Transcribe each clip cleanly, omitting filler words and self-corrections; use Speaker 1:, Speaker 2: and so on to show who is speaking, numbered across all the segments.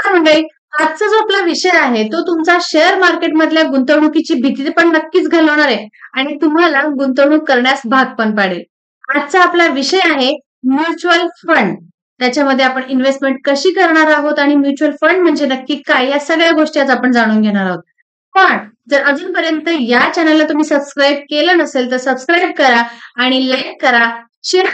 Speaker 1: नमस्कार मंडळी. आजचा जो आपला विषय आहे तो तुमचा शेअर मार्केटमधल्या गुंतवणुकीची भीती पण नक्कीच घालवणार आहे आणि तुम्हाला गुंतवणूक करण्यास भाग पण पाडेल. आजचा आपला विषय आहे म्युच्युअल फंड. त्याच्यामध्ये आपण इन्व्हेस्टमेंट कशी करणार आहोत आणि म्युच्युअल फंड म्हणजे नक्की काय, या सगळ्या गोष्टी आज आपण जाणून घेणार आहोत. पण जर अजूनपर्यंत या चॅनलला तुम्ही सबस्क्राईब केलं नसेल तर सबस्क्राईब करा आणि लाईक करा, शेअर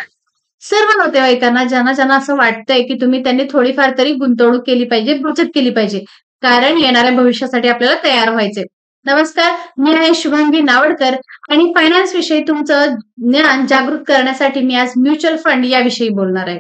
Speaker 1: सर्व नातेवाईकांना ज्यांना ज्यांना असं वाटतंय की त्यांनी थोडीफार तरी गुंतवणूक केली पाहिजे, बचत केली पाहिजे. कारण येणाऱ्या भविष्यासाठी आपल्याला तयार व्हायचंय. नमस्कार, मी आहे शुभांगी नावडकर आणि फायनान्स विषयी तुमचं ज्ञान जागृत करण्यासाठी मी आज म्युच्युअल फंड याविषयी बोलणार आहे.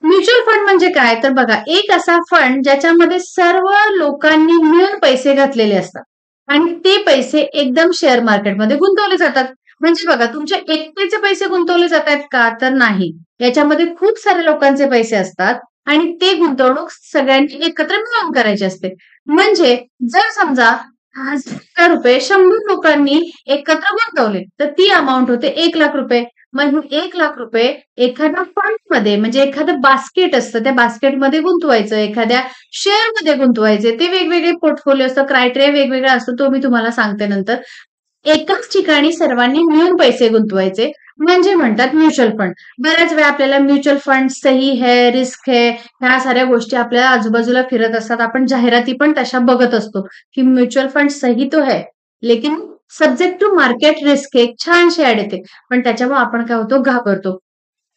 Speaker 1: म्युच्युअल फंड म्हणजे काय? तर बघा, एक असा फंड ज्याच्यामध्ये सर्व लोकांनी मिळून पैसे घातलेले असतात आणि ते पैसे एकदम शेअर मार्केटमध्ये गुंतवले जातात. म्हणजे बघा, तुमच्या एकट्याचे पैसे गुंतवले जात आहेत का? तर नाही. याच्यामध्ये खूप सारे लोकांचे पैसे असतात आणि ते गुंतवणूक सगळ्यांनी एकत्र मिळून करायची असते. म्हणजे जर समजा ₹1000 100 लोकांनी एकत्र गुंतवले, तर ती अमाउंट होते ₹1,00,000. मग हे ₹1,00,000 एखाद्या फंडमध्ये म्हणजे एखादं बास्केट असतं, त्या बास्केटमध्ये गुंतवायचं, एखाद्या शेअरमध्ये गुंतवायचे. ते वेगवेगळे पोर्टफोलिओ असतं, क्रायटेरिया वेगवेगळा असतो, तो मी तुम्हाला सांगते नंतर. एकाच ठिकाणी सर्वांनी मिळून पैसे गुंतवायचे म्हणजे म्हणतात म्युच्युअल फंड. बऱ्याच वेळा आपल्याला म्युच्युअल फंड सही है, रिस्क है, ह्या साऱ्या गोष्टी आपल्या आजूबाजूला फिरत असतात. आपण जाहिराती पण तशा बघत असतो की म्युच्युअल फंड सही तो है, लेकिन सब्जेक्ट टू मार्केट रिस्क एक छानशी ऍड येते. पण त्याच्यामुळे आपण काय होतो, घाबरतो.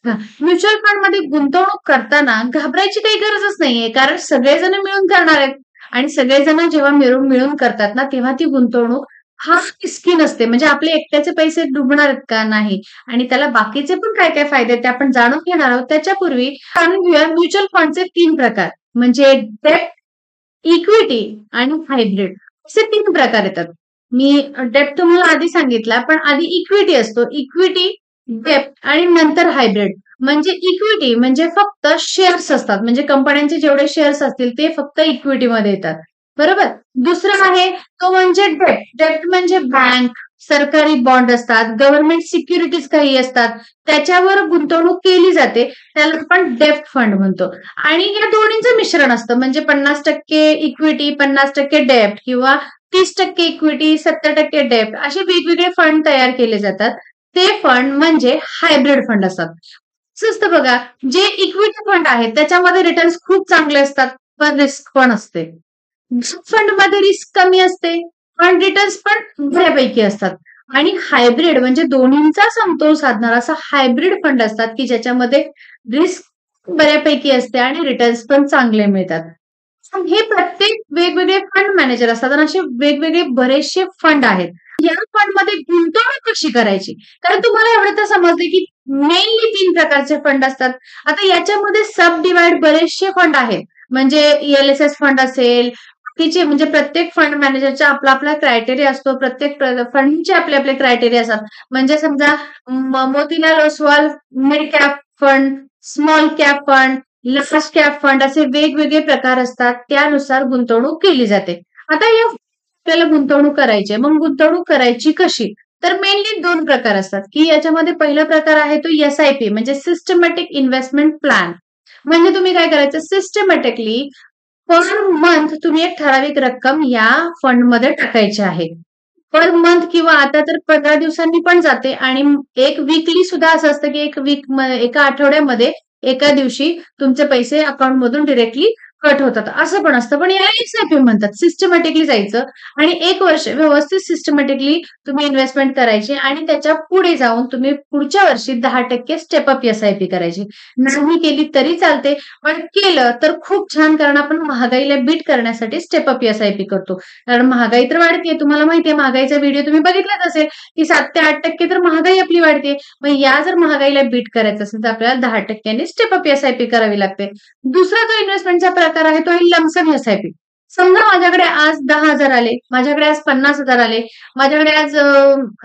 Speaker 1: म्युच्युअल फंडमध्ये गुंतवणूक करताना घाबरायची काही गरजच नाहीये, कारण सगळेजण मिळून करणार आहेत आणि सगळेजण जेव्हा मिळून मिळून करतात ना, तेव्हा ती गुंतवणूक हा रिस्की नसते. म्हणजे आपले एकट्याचे पैसे डुबणार आहेत का? नाही. आणि त्याला बाकीचे पण काय काय फायदे आहेत ते आपण जाणून घेणार आहोत. त्याच्यापूर्वी जाणून घेऊया म्युच्युअल फंडचे 3 प्रकार, म्हणजे डेब्ट, इक्विटी आणि हायब्रिड असे 3 प्रकार येतात. मी डेब्ट तुम्हाला आधी सांगितला, पण आधी इक्विटी असतो. इक्विटी, डेब्ट आणि नंतर हायब्रिड. म्हणजे इक्विटी म्हणजे फक्त शेअर्स असतात, म्हणजे कंपन्यांचे जेवढे शेअर्स असतील ते फक्त इक्विटीमध्ये येतात. बरोबर. दुसरं आहे तो म्हणजे डेब्ट. डेब्ट म्हणजे बँक, सरकारी बॉन्ड असतात, गव्हर्नमेंट सिक्युरिटीज काही असतात, त्याच्यावर गुंतवणूक केली जाते. त्याला आपण डेब्ट फंड म्हणतो. आणि या दोन्हींचं मिश्रण असतं, म्हणजे 50% इक्विटी, 50% डेब्ट किंवा 30% इक्विटी, 70% डेब्ट असे वेगवेगळे फंड तयार केले जातात. ते फंड म्हणजे हायब्रिड फंड असतात. असं असतं बघा, जे इक्विटी फंड आहेत त्याच्यामध्ये रिटर्न्स खूप चांगले असतात, पण रिस्क पण असते. फंडमध्ये रिस्क कमी असते, पण रिटर्न्स पण बऱ्यापैकी असतात. आणि हायब्रिड म्हणजे दोन्हींचा समतोल साधणारा असा हायब्रिड फंड असतात, की ज्याच्यामध्ये रिस्क बऱ्यापैकी असते आणि रिटर्न्स पण चांगले मिळतात. हे प्रत्येक वेगवेगळे फंड मॅनेजर असतात आणि असे वेगवेगळे बरेचसे फंड आहेत. या फंडमध्ये गुंतवणूक कशी करायची? कारण तुम्हाला एवढं तर समजते, की मेनली 3 प्रकारचे फंड असतात. आता याच्यामध्ये सब डिव्हाइड बरेचसे फंड आहेत. म्हणजे एल-एस-एस फंड असेल, बाकीचे म्हणजे प्रत्येक फंड मॅनेजरचा आपला आपला क्रायटेरिया असतो. प्रत्येक फंडचे आपले आपले क्रायटेरिया असतात. म्हणजे समजा Motilal Oswal mid cap fund, small cap fund, large cap fund असे वेगवेगळे प्रकार असतात. त्यानुसार गुंतवणूक केली जाते. आता या आपल्याला गुंतवणूक करायची आहे. मग गुंतवणूक करायची कशी? तर मेनली 2 प्रकार असतात, की याच्यामध्ये पहिला प्रकार आहे तो एस-आय-पी म्हणजे सिस्टमॅटिक इन्व्हेस्टमेंट प्लॅन. म्हणजे तुम्ही काय करायचं, सिस्टमॅटिकली पर मंथ तुम्ही एक ठराविक रक्कम या फंडमध्ये टाकायची आहे. पर मंथ किंवा आता तर 15 दिवसांनी पण जाते आणि एक वीकली सुद्धा असं असतं, की एका आठवड्यामध्ये एका दिवशी तुमचे पैसे अकाउंटमधून डायरेक्टली कट होतात. असं पण असतं. पण याला एस-आय-पी म्हणतात. सिस्टमॅटिकली जायचं आणि 1 वर्ष व्यवस्थित सिस्टमॅटिकली तुम्ही इन्व्हेस्टमेंट करायची आणि त्याच्या पुढे जाऊन तुम्ही पुढच्या वर्षी 10% स्टेप अप एस-आय-पी करायची. नाही केली तरी चालते, पण केलं तर खूप छान, कारण आपण महागाईला बीट करण्यासाठी स्टेप अप एस-आय-पी करतो. कारण महागाई तर वाढते. तुम्हाला माहिती आहे, महागाईचा व्हिडिओ तुम्ही बघितलाच असेल, की 7 ते 8% तर महागाई आपली वाढते. मग या जर महागाईला बीट करायचं असेल तर आपल्याला 10% स्टेप अप एस-आय-पी करावी लागते. दुसरा जो इन्व्हेस्टमेंटचा प्रकार आहे तो आहे लमसम एस-आय-पी. समजा माझ्याकडे आज 10,000 आले, माझ्याकडे आज 50,000 आले, माझ्याकडे आज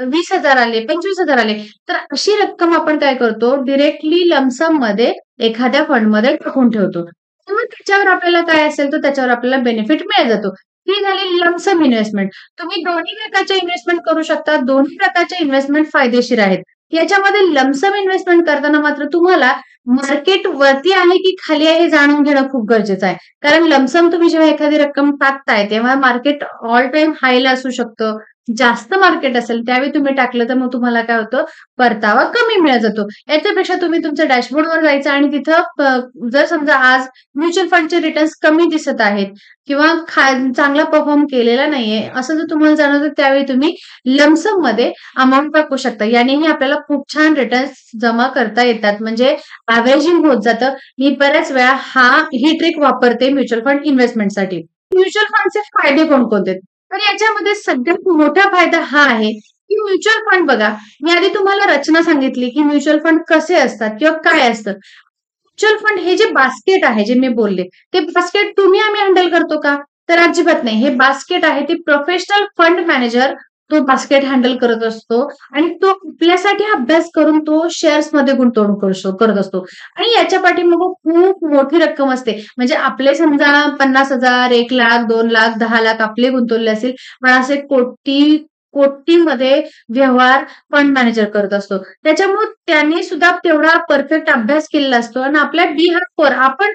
Speaker 1: 20,000 आले, 25,000 आले. तर अशी रक्कम आपण काय करतो, डायरेक्टली लमसममध्ये एखाद्या फंडमध्ये टाकून ठेवतो. मग त्याच्यावर आपल्याला काय असेल तर त्याच्यावर आपल्याला बेनिफिट मिळत जातो. ही झाली लमसम इन्व्हेस्टमेंट. तुम्ही दोन्ही प्रकारच्या इन्व्हेस्टमेंट करू शकता. दोन्ही प्रकारच्या इन्व्हेस्टमेंट फायदेशीर आहेत. याच्यामध्ये लमसम इन्व्हेस्टमेंट करताना मात्र तुम्हाला मार्केट वरती आहे की खाली आहे हे जाणून घेणं खूप गरजेचं आहे. कारण लमसम तुम्ही जेव्हा एखादी रक्कम टाकताय, तेव्हा मार्केट ऑल टाईम हायला असू शकतं. जास्त मार्केट असेल त्यावेळी तुम्ही टाकलं तर मग तुम्हाला काय होतं, परतावा कमी मिळत जातो. याच्यापेक्षा तुम्ही तुमच्या डॅशबोर्डवर जायचं आणि तिथं जर समजा आज म्युच्युअल फंडचे रिटर्न्स कमी दिसत आहेत किंवा चांगला परफॉर्म केलेला नाहीये, असं जर तुम्हाला जाणवतं त्यावेळी तुम्ही लमसममध्ये अमाउंट टाकू शकता. यानेही आपल्याला खूप छान रिटर्न्स जमा करता येतात. म्हणजे ॲव्हरेजिंग होत जातं. मी बऱ्याच वेळा ही ट्रिक वापरते म्युच्युअल फंड इन्व्हेस्टमेंटसाठी. म्युच्युअल फंडचे फायदे कोणकोणते? तर याच्यामध्ये सगळ्यात मोठा फायदा हा आहे, की म्युच्युअल फंड बघा, मी आधी तुम्हाला रचना सांगितली, की म्युच्युअल फंड कसे असतात किंवा काय असतं. म्युच्युअल फंड हे जे बास्केट आहे, जे मी बोलले, ते बास्केट तुम्ही आम्ही हँडल करतो का? तर अजिबात नाही. हे बास्केट आहे ते प्रोफेशनल फंड मॅनेजर तो बास्केट हँडल करत असतो आणि तो आपल्यासाठी अभ्यास करून तो शेअर्समध्ये गुंतवणूक करत असतो आणि याच्या पाठीमागे खूप मोठी रक्कम असते. म्हणजे आपले समजा 50,000, 1,00,000, 2,00,000, 10,00,000 आपले गुंतवलेले असतील, पण असे कोटीमध्ये व्यवहार फंड मॅनेजर करत असतो. त्याच्यामुळे त्यांनी सुद्धा तेवढा परफेक्ट अभ्यास केलेला असतो आणि आपल्या बिहाफवर आपण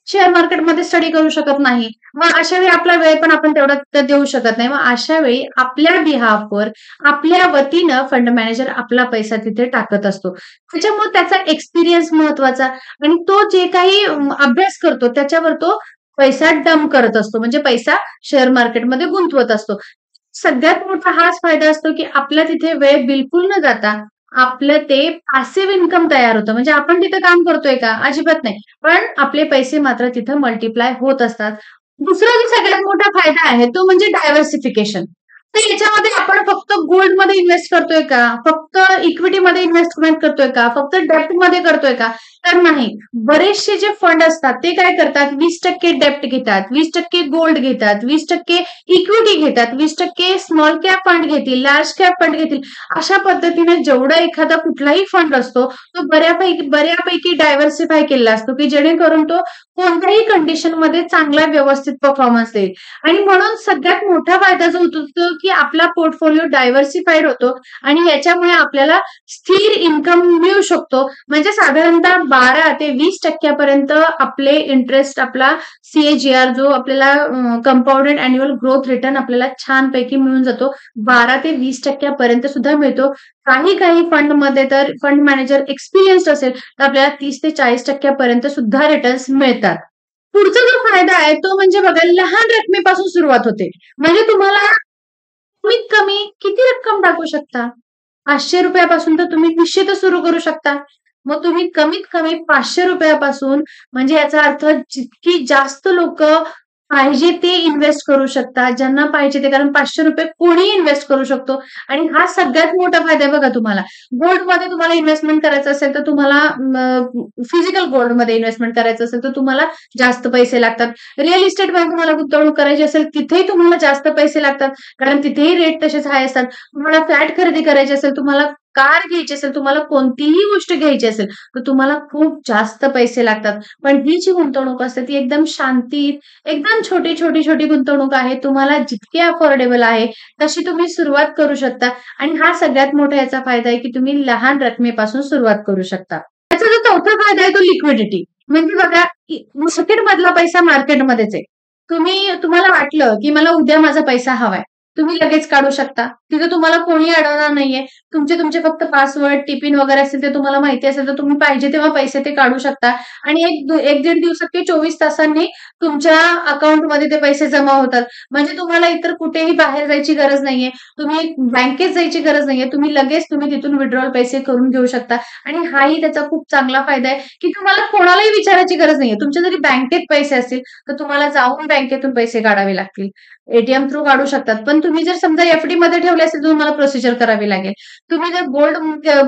Speaker 1: शेअर मार्केटमध्ये स्टडी करू शकत नाही. मग अशा वेळी आपला वेळ पण आपण तेवढा तिथं देऊ शकत नाही. मग अशा वेळी आपल्या बिहाफवर, आपल्या वतीनं फंड मॅनेजर आपला पैसा तिथे टाकत असतो. त्याच्यामुळे त्याचा एक्सपिरियन्स महत्वाचा आणि तो जे काही अभ्यास करतो त्याच्यावर तो पैसा डंप करत असतो. म्हणजे पैसा शेअर मार्केटमध्ये गुंतवत असतो. सगळ्यात मोठा हाच फायदा असतो, की आपला तिथे वेळ बिलकुल न जाता आपलं ते पॅसिव्ह इन्कम तयार होतं. म्हणजे आपण तिथं काम करतोय का? अजिबात नाही. पण आपले पैसे मात्र तिथं मल्टिप्लाय होत असतात. दुसरा जो सगळ्यात मोठा फायदा आहे तो म्हणजे डायव्हर्सिफिकेशन. तर याच्यामध्ये आपण फक्त गोल्डमध्ये इन्व्हेस्ट करतोय का? फक्त इक्विटीमध्ये इन्व्हेस्टमेंट करतोय का? फक्त डेब्टमध्ये करतोय का? तर नाही. बरेचसे जे फंड असतात ते काय करतात 20% डेब्ट घेतात, 20% गोल्ड घेतात, 20% इक्विटी घेतात, 20% स्मॉल कॅप फंड घेतील, लार्ज कॅप फंड घेतील. अशा पद्धतीने जेवढा एखादा कुठलाही फंड असतो तो बऱ्यापैकी डायव्हर्सिफाय केलेला असतो, की जेणेकरून तो कोणत्याही कंडिशनमध्ये चांगला व्यवस्थित परफॉर्मन्स देईल. आणि म्हणून सगळ्यात मोठा फायदा जो होतो तो, की आपला पोर्टफोलिओ डायव्हर्सिफाईड होतो आणि याच्यामुळे आपल्याला स्थिर इन्कम मिळू शकतो. म्हणजे साधारणतः 12 ते 20% पर्यंत आपले इंटरेस्ट आपला सी जो आपल्याला कंपाउंडेड अॅन्युअल ग्रोथ रिटर्न आपल्याला छानपैकी मिळून जातो. 12 ते 20% पर्यंत सुद्धा मिळतो. काही फंडमध्ये तर फंड मॅनेजर एक्सपिरियन्स्ड असेल, तर आपल्याला 30 ते 40% पर्यंत सुद्धा रिटर्न्स मिळतात. पुढचा जो फायदा आहे तो म्हणजे बघा लहान रकमेपासून सुरुवात होते. म्हणजे तुम्हाला कमीत कमी किती रक्कम टाकू शकता? ₹500 पासून तर तुम्ही 200 तर सुरू करू शकता. मग तुम्ही कमीत कमी ₹500 पासून म्हणजे याचा अर्थ जितकी जास्त लोकं पाहिजे ते इन्व्हेस्ट करू शकतात. ज्यांना पाहिजे ते कारण ₹500 कोणीही इन्व्हेस्ट करू शकतो आणि हा सगळ्यात मोठा फायदा आहे बघा तुम्हाला. गोल्डमध्ये तुम्हाला इन्व्हेस्टमेंट करायचं असेल तर तुम्हाला फिजिकल गोल्डमध्ये इन्व्हेस्टमेंट करायचं असेल तर तुम्हाला जास्त पैसे लागतात. रिअल इस्टेटमध्ये तुम्हाला गुंतवणूक करायची असेल तिथेही तुम्हाला जास्त पैसे लागतात. कारण तिथेही रेट तसेच हाय असतात. तुम्हाला फ्लॅट खरेदी करायची असेल, तुम्हाला कार घ्यायची असेल, तुम्हाला कोणतीही गोष्ट घ्यायची असेल, तर तुम्हाला खूप जास्त पैसे लागतात. पण ही जी गुंतवणूक असते ती एकदम शांतीत, एकदम छोटी गुंतवणूक आहे. तुम्हाला जितकी अफोर्डेबल आहे, तशी तुम्ही सुरुवात करू शकता आणि हा सगळ्यात मोठा याचा फायदा आहे, की तुम्ही लहान रकमेपासून सुरुवात करू शकता. त्याचा जो चौथा फायदा आहे तो लिक्विडिटी. म्हणजे बघा, मार्केटमधला पैसा मार्केटमध्येच आहे. तुम्हाला वाटलं, की मला उद्या माझा पैसा हवाय. तुम्ही लगेच काढू शकता. तिथे तुम्हाला कोणी अडवणार नाहीये. तुमचे फक्त पासवर्ड, टिपिन वगैरे असतील ते तुम्हाला माहिती असेल तर तुम्ही पाहिजे तेव्हा पैसे ते काढू शकता आणि 1-1.5 दिवसात किंवा 24 तासांनी तुमच्या अकाउंटमध्ये ते पैसे जमा होतात. म्हणजे तुम्हाला इतर कुठेही बाहेर जायची गरज नाहीये. तुम्ही बँकेत जायची गरज नाहीये. तुम्ही तिथून विथड्रॉल पैसे करून घेऊ शकता आणि हाही त्याचा खूप चांगला फायदा आहे, की तुम्हाला कोणालाही विचारायची गरज नाहीये. तुमच्या जरी बँकेत पैसे असतील, तर तुम्हाला जाऊन बँकेतून पैसे काढावे लागतील. एटीएम थ्रू काढू शकतात. पण तुम्ही जर समजा एफ-डीमध्ये ठेवले असेल, तर तुम्हाला प्रोसिजर करावी लागेल. तुम्ही जर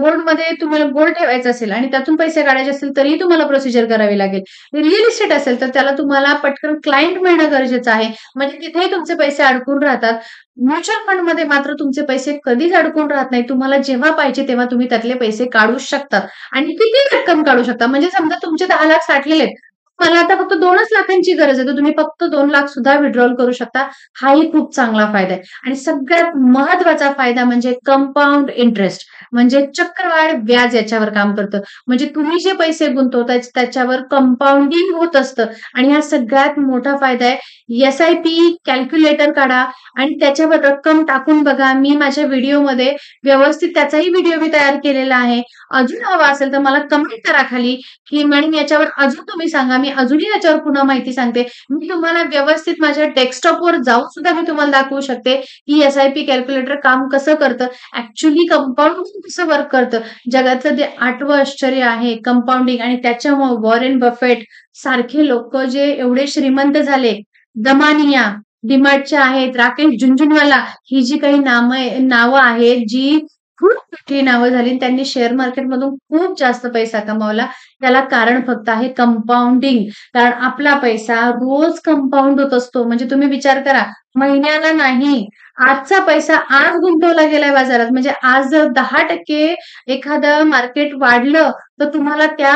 Speaker 1: गोल्डमध्ये तुम्हाला गोल्ड ठेवायचं असेल आणि त्यातून पैसे काढायचे असतील, तरीही तुम्हाला प्रोसिजर करावी लागेल. रिअल इस्टेट असेल, तर त्याला तुम्हाला पटकन क्लायंट मिळणं गरजेचं आहे. म्हणजे तिथेही तुमचे पैसे अडकून राहतात. म्युच्युअल फंडमध्ये मात्र तुमचे पैसे कधीच अडकून राहत नाही. तुम्हाला जेव्हा पाहिजे तेव्हा तुम्ही त्यातले पैसे काढूच शकतात आणि किती रक्कम काढू शकता. म्हणजे समजा तुमचे 10,00,000 साठलेले आहेत. मला आता फक्त 2च लाखांची गरज आहे, तर तुम्ही फक्त 2 लाख सुद्धा विथड्रॉल करू शकता. हाही खूप चांगला फायदा आहे. आणि सगळ्यात महत्त्वाचा फायदा म्हणजे कंपाउंड इंटरेस्ट म्हणजे चक्रवाढ व्याज याच्यावर काम करतं. म्हणजे तुम्ही जे पैसे गुंतवताय त्याच्यावर कंपाउंडिंग होत असतं आणि हा सगळ्यात मोठा फायदा आहे. एस-आय-पी कॅल्क्युलेटर काढा आणि त्याच्यावर रक्कम टाकून बघा. मी माझ्या व्हिडिओमध्ये व्यवस्थित त्याचाही व्हिडिओ मी तयार केलेला आहे. अजून हवा असेल तर मला कमेंट करा खाली, की मॅडम याच्यावर अजून तुम्ही सांगा. मी अजूनही याच्यावर पुन्हा माहिती सांगते. मी तुम्हाला व्यवस्थित माझ्या डेस्कटॉपवर जाऊन सुद्धा मी तुम्हाला दाखवू शकते, की एस-आय-पी कॅल्क्युलेटर काम कसं करतं. ॲक्चुअली कंपाउंडिंग कसं वर्क करतं. जगातलं ते 8वं आश्चर्य आहे कंपाउंडिंग आणि त्याच्यामुळे वॉरेन बफेट सारखे लोकं जे एवढे श्रीमंत झाले, दमानिया, डी-मार्टच्या आहेत, राकेश झुनझुनवाला ही जी काही नावं आहेत, जी खूप मोठी नावं झाली आणि त्यांनी शेअर मार्केटमधून खूप जास्त पैसा कमावला. त्याला कारण फक्त आहे कंपाउंडिंग. कारण आपला पैसा रोज कंपाउंड होत असतो. म्हणजे तुम्ही विचार करा, महिन्याला नाही, आजचा पैसा आज गुंतवला गेलाय बाजारात. म्हणजे आज जर 10% एखादं मार्केट वाढलं, तर तुम्हाला त्या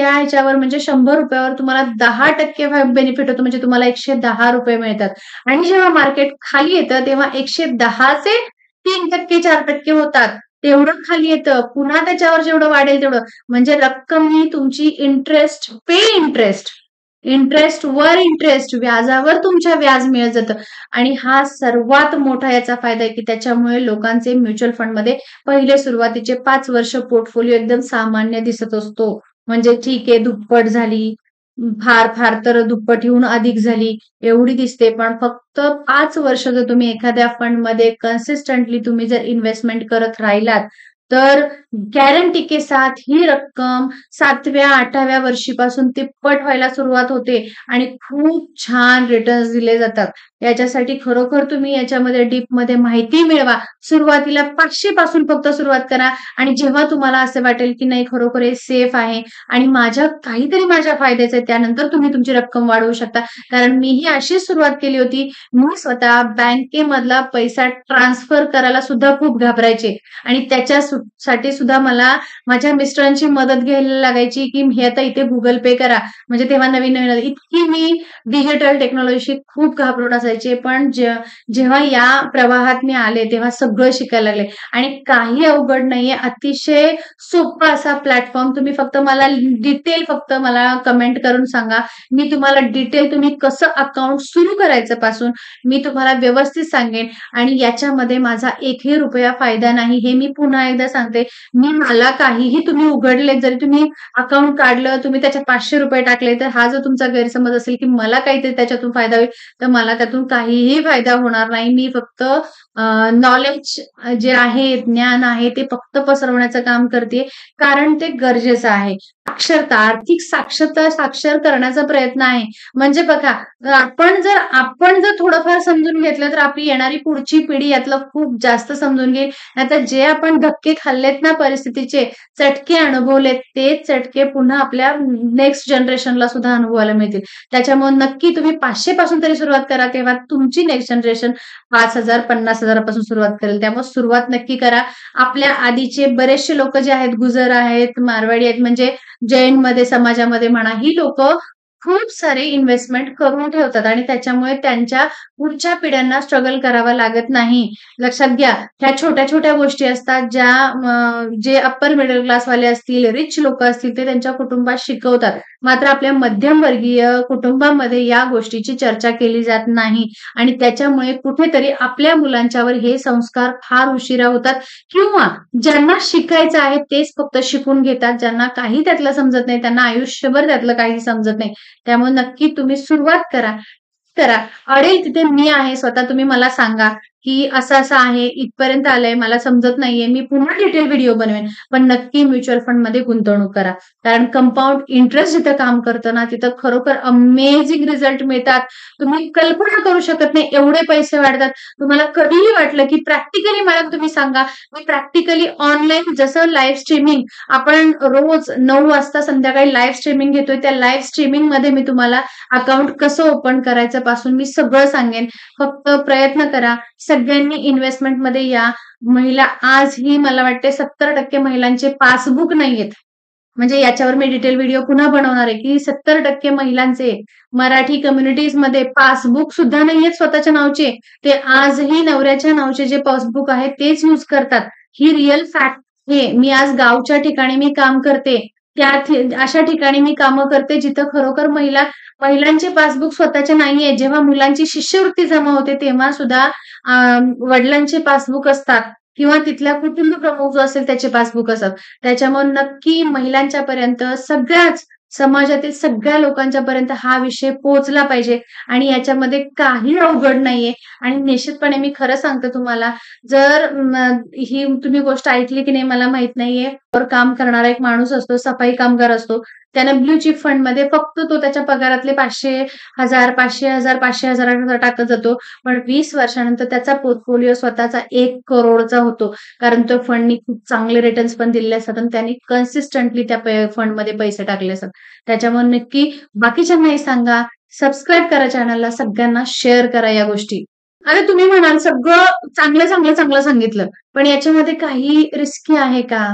Speaker 1: ह्याच्यावर म्हणजे ₹100 वर तुम्हाला 10% बेनिफिट होतो. म्हणजे तुम्हाला ₹110 मिळतात. आणि जेव्हा मार्केट खाली येतं, तेव्हा 110 चे 3% 4% होतात. तेवढं खाली येतं. पुन्हा त्याच्यावर जेवढं वाढेल तेवढं. म्हणजे रक्कम ही तुमची इंटरेस्ट पे इंटरेस्ट, इंटरेस्ट वर इंटरेस्ट, व्याजावर तुमच्या व्याज मिळत जातं. आणि हा सर्वात मोठा याचा फायदा आहे, की त्याच्यामुळे लोकांचे म्युच्युअल फंडमध्ये पहिले सुरुवातीचे 5 वर्ष पोर्टफोलिओ एकदम सामान्य दिसत असतो. म्हणजे ठीक आहे दुप्पट झाली, फार तर दुप्पटीहून अधिक झाली एवढी दिसते. पण फक्त 5 वर्ष जर तुम्ही एखाद्या फंडमध्ये कन्सिस्टंटली तुम्ही जर इन्व्हेस्टमेंट करत राहिलात, तर गॅरंटी के साथ ही रक्कम 7व्या-8व्या वर्षीपासून तिप्पट व्हायला सुरुवात होते आणि खूप छान रिटर्न्स दिले जातात. याच्यासाठी खरोखर तुम्ही याच्यामध्ये डीपमध्ये माहिती मिळवा. सुरुवातीला 500 पासून फक्त सुरुवात करा आणि जेव्हा तुम्हाला असं वाटेल, की नाही खरोखर हे सेफ आहे आणि काहीतरी माझ्या फायद्याचं आहे, त्यानंतर तुम्ही तुमची रक्कम वाढवू शकता. कारण मीही अशीच सुरुवात केली होती. मी स्वतः बँकेमधला पैसा ट्रान्सफर करायला सुद्धा खूप घाबरायचे आणि साठी सुद्धा मला माझ्या मिस्टरांची मदत घ्यायला लागायची, की हे आता इथे Google पे करा. म्हणजे तेव्हा नवीन-नवीन इतकी मी डिजिटल टेक्नॉलॉजीशी खूप घाबरून असायचे. पण जेव्हा या प्रवाहात मी आले, तेव्हा सगळं शिकायला लागले आणि काही अवघड नाहीये. अतिशय सोप्पा असा प्लॅटफॉर्म. तुम्ही फक्त मला डिटेल फक्त मला कमेंट करून सांगा. मी तुम्हाला डिटेल तुम्ही कसं अकाउंट सुरू करायचं पासून मी तुम्हाला व्यवस्थित सांगेन आणि याच्यामध्ये माझा एकही रुपया फायदा नाही. हे मी पुन्हा एकदा सांगते. मला काहीही तुम्ही उघडले, जरी तुम्ही अकाउंट काढलं, तुम्ही त्याच्यात ₹500 टाकले, तर हा जर तुमचा गैरसमज असेल, की मला काहीतरी त्याच्यातून फायदा होईल, तर मला त्यातून काहीही फायदा होणार नाही. मी फक्त नॉलेज जे आहे, ज्ञान आहे, ते फक्त पसरवण्याचं काम करते, कारण ते गरजेचं आहे. आर्थिक साक्षरता साक्षर करण्याचा प्रयत्न आहे. म्हणजे बघा, आपण जर थोडंफार समजून घेतलं, तर आपली येणारी पुढची पिढी यातलं खूप जास्त समजून घेईल. नाहीतर जे आपण धक्के खाल्लेत ना परिस्थितीचे, चटके अनुभवलेत, तेच चटके पुन्हा आपल्या नेक्स्ट जनरेशनला सुद्धा अनुभवायला मिळतील. त्याच्यामुळे नक्की तुम्ही 500 पासून तरी सुरुवात करा, तेव्हा तुमची नेक्स्ट जनरेशन 5,000, 50,000 पासून सुरुवात करेल. त्यामुळे सुरुवात नक्की करा. आपल्या आधीचे बरेचसे लोकं जे आहेत, गुजर आहेत, मारवाडी आहेत, म्हणजे जैनमध्ये समाजामध्ये म्हणा, ही लोकं खूप सारे इन्व्हेस्टमेंट करून ठेवतात आणि त्याच्यामुळे त्यांच्या पुढच्या पिढ्यांना स्ट्रगल करावं लागत नाही. लक्षात घ्या, ह्या छोट्या-छोट्या गोष्टी असतात ज्या जे अप्पर मिडल क्लासवाले असतील, रिच लोकं असतील, ते त्यांच्या कुटुंबात शिकवतात. मात्र आपल्या मध्यमवर्गीय कुटुंबामध्ये या गोष्टीची चर्चा केली जात नाही आणि त्याच्यामुळे कुठेतरी आपल्या मुलांच्यावर हे संस्कार फार उशिरा होतात किंवा ज्यांना शिकायचं आहे तेच फक्त शिकून घेतात. ज्यांना काही त्यातलं समजत नाही, त्यांना आयुष्यभर त्यातलं काही समजत नाही. त्यामुळे नक्की तुम्ही सुरुवात करा. करा. अडेल तिथे मी आहे स्वतः तुम्ही मला सांगा, की असं-असं आहे, इथपर्यंत आलंय, मला समजत नाहीये. मी पुन्हा डिटेल व्हिडिओ बनवेन. पण नक्की म्युच्युअल फंडमध्ये गुंतवणूक करा. कारण कंपाउंड इंटरेस्ट जिथं काम करतं ना, तिथं खरोखर अमेझिंग रिझल्ट मिळतात. तुम्ही कल्पना करू शकत नाही एवढे पैसे वाढतात. तुम्हाला कधीही वाटलं, की प्रॅक्टिकली मला तुम्ही सांगा, मी प्रॅक्टिकली ऑनलाईन जसं लाईव्ह स्ट्रीमिंग आपण रोज 9 वाजता संध्याकाळी लाईव्ह स्ट्रीमिंग घेतोय, त्या लाईव्ह स्ट्रीमिंगमध्ये मी तुम्हाला अकाउंट कसं ओपन करायचं पासून मी सगळं सांगेन. फक्त प्रयत्न करा. सगळ्यांनी इन्व्हेस्टमेंटमध्ये या. महिला आजही मला वाटते 70% महिलांचे पासबुक नाहीयेत. म्हणजे याच्यावर मी डिटेल व्हिडिओ पुन्हा बनवणार आहे, की 70% महिलांचे मराठी कम्युनिटीजमध्ये पासबुक सुद्धा नाहीयेत स्वतःच्या नावचे. ते आजही नवऱ्याच्या नावचे जे पासबुक आहे तेच यूज करतात. ही रिअल फॅक्ट आहे. मी आज गावच्या ठिकाणी मी काम करते. अशा ठिकाणी मी कामं करते जिथं खरोखर महिलांचे पासबुक स्वतःचे नाहीये. जेव्हा मुलांची शिष्यवृत्ती जमा होते तेव्हा सुद्धा वडिलांचे पासबुक असतात किंवा तिथल्या कुटुंब प्रमुख जो असेल त्याचे पासबुक असतात. त्याच्यामुळे नक्की महिलांच्या पर्यंत सगळ्याच समाजातील सगळ्या लोकांच्या पर्यंत हा विषय पोहोचला पाहिजे आणि याच्यामध्ये काही अवघड नाहीये आणि निश्चितपणे मी खरं सांगते तुम्हाला जर ही तुम्ही गोष्ट ऐकली की नाही मला माहित नाहीये. वर काम करणारा एक माणूस असतो, सफाई कामगार असतो. त्याने ब्लू चिप फंडमध्ये फक्त तो त्याच्या पगारातले 500,000, 500,000, 500,000 टाकत जातो. पण 20 वर्षानंतर त्याचा पोर्टफोलिओ स्वतःचा 1 करोडचा होतो. कारण तो फंडनी खूप चांगले रिटर्न्स पण दिलेले असतात आणि त्यांनी कन्सिस्टंटली त्या फंडमध्ये पैसे टाकले असतात. त्याच्यामुळे नक्की बाकीच्यांनाही सांगा, सबस्क्राईब करा चॅनलला, सगळ्यांना शेअर करा या गोष्टी. आता तुम्ही म्हणाल सगळं चांगलं सांगितलं. पण याच्यामध्ये काही रिस्की आहे का?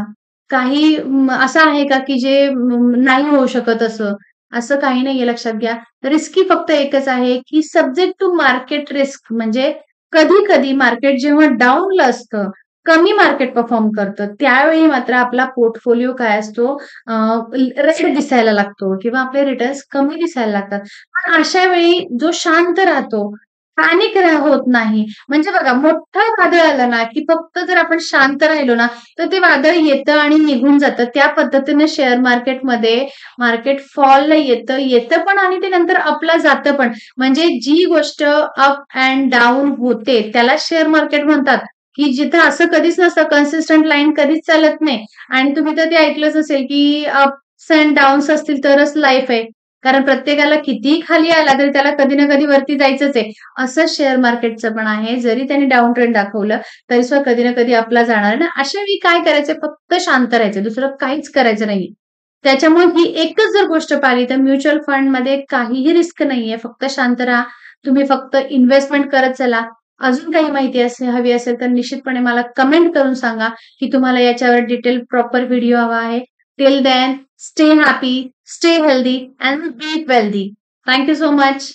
Speaker 1: काही असं आहे का, की जे नाही होऊ शकत असं? असं काही नाहीये लक्षात घ्या. रिस्की फक्त एकच आहे, की सब्जेक्ट टू मार्केट रिस्क म्हणजे कधी-कधी मार्केट जेव्हा डाऊनला असतं, कमी मार्केट परफॉर्म करतं, त्यावेळी मात्र आपला पोर्टफोलिओ काय असतो रेड दिसायला लागतो किंवा आपले रिटर्न्स कमी दिसायला लागतात. पण अशा वेळी जो शांत राहतो, होत नाही. म्हणजे बघा मोठं वादळ आलं ना, की फक्त जर आपण शांत राहिलो ना, तर ते वादळ येतं आणि निघून जातं. त्या पद्धतीने शेअर मार्केटमध्ये मार्केट फॉलला येतं, येतं पण आणि ते नंतर अपला जातं पण. म्हणजे जी गोष्ट अप एंड डाउन होते, त्याला शेअर मार्केट म्हणतात, की जिथं असं कधीच नसतं, कन्सिस्टंट लाईन कधीच चालत नाही. आणि तुम्ही तर ते ऐकलंच असेल, की अप्स एंड डाउन्स असतील तरच लाईफ आहे. कारण प्रत्येकाला कितीही खाली आला, तरी त्याला कधी ना कधी वरती जायचंच आहे. असं शेअर मार्केटचं पण आहे. जरी त्यांनी डाउन ट्रेंड दाखवलं, तरी सुद्धा कधी ना कधी अपला जाणार आहे ना. अशा वेळी काय करायचंय? फक्त शांत राहायचं. दुसरं काहीच करायचं नाहीये. त्याच्यामुळे ही एकच जर गोष्ट पाहिली तर म्युच्युअल फंडमध्ये काहीही रिस्क नाहीये. फक्त शांत राहा. तुम्ही फक्त इन्व्हेस्टमेंट करत चला. अजून काही माहिती हवी असेल तर निश्चितपणे मला कमेंट करून सांगा, की तुम्हाला याच्यावर डिटेल प्रॉपर व्हिडिओ हवा आहे. Till then stay happy, stay healthy and be wealthy. Thank you so much.